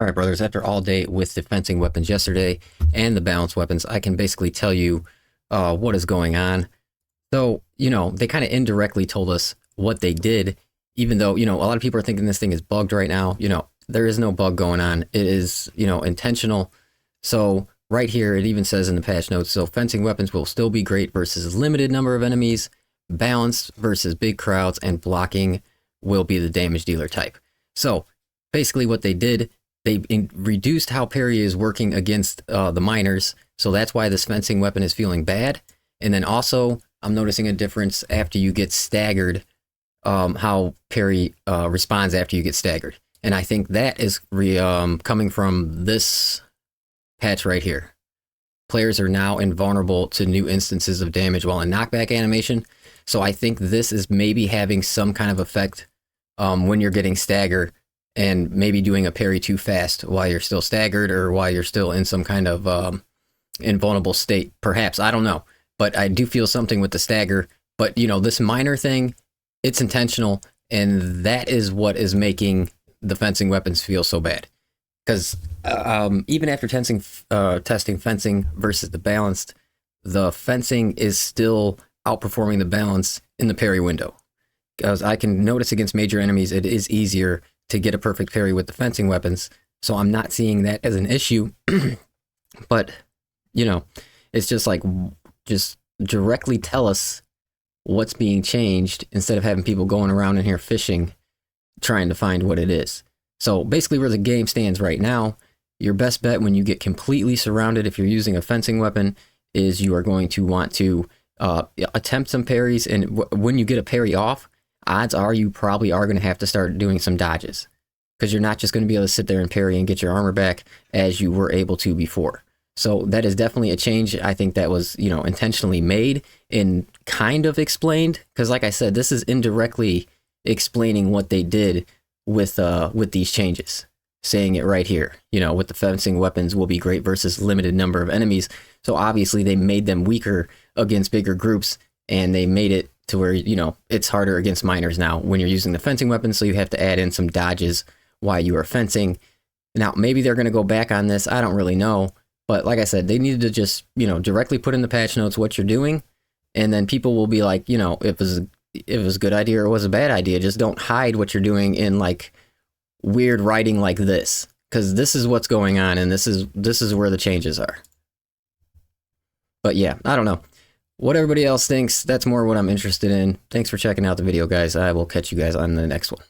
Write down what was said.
All right, brothers, after all day with the fencing weapons yesterday and the balanced weapons, I can basically tell you what is going on. So, they kind of indirectly told us what they did, even though, a lot of people are thinking this thing is bugged right now. There is no bug going on. It is, intentional. So, right here, it even says in the patch notes, so fencing weapons will still be great versus limited number of enemies, balanced versus big crowds, and blocking will be the damage dealer type. So, basically what they did, they reduced how parry is working against the miners, so that's why this fencing weapon is feeling bad. And then also, I'm noticing a difference after you get staggered, how parry responds after you get staggered. And I think that is coming from this patch right here. Players are now invulnerable to new instances of damage while in knockback animation. So I think this is maybe having some kind of effect when you're getting staggered, and maybe doing a parry too fast while you're still staggered or while you're still in some kind of invulnerable state. Perhaps, I don't know. But I do feel something with the stagger. But, this minor thing, it's intentional, and that is what is making the fencing weapons feel so bad. Because even after testing fencing versus the balanced, the fencing is still outperforming the balance in the parry window. Because I can notice against major enemies, it is easier to get a perfect parry with the fencing weapons. So I'm not seeing that as an issue. But, it's just like, just directly tell us what's being changed instead of having people going around in here fishing, trying to find what it is. So basically where the game stands right now, your best bet when you get completely surrounded, if you're using a fencing weapon, is you are going to want to attempt some parries. And when you get a parry off, odds are you probably are going to have to start doing some dodges, because you're not just going to be able to sit there and parry and get your armor back as you were able to before. So that is definitely a change. I think that was, intentionally made and kind of explained, because like I said, this is indirectly explaining what they did with these changes, saying it right here, with the fencing weapons will be great versus limited number of enemies. So obviously they made them weaker against bigger groups, and they made it to where, it's harder against miners now when you're using the fencing weapons, so you have to add in some dodges while you are fencing. Now, maybe they're going to go back on this. I don't really know. But like I said, they needed to just, directly put in the patch notes what you're doing, and then people will be like, if it was a good idea or it was a bad idea. Just don't hide what you're doing in like weird writing like this, because this is what's going on, and this is where the changes are. But yeah, I don't know. What everybody else thinks, that's more what I'm interested in. Thanks for checking out the video, guys. I will catch you guys on the next one.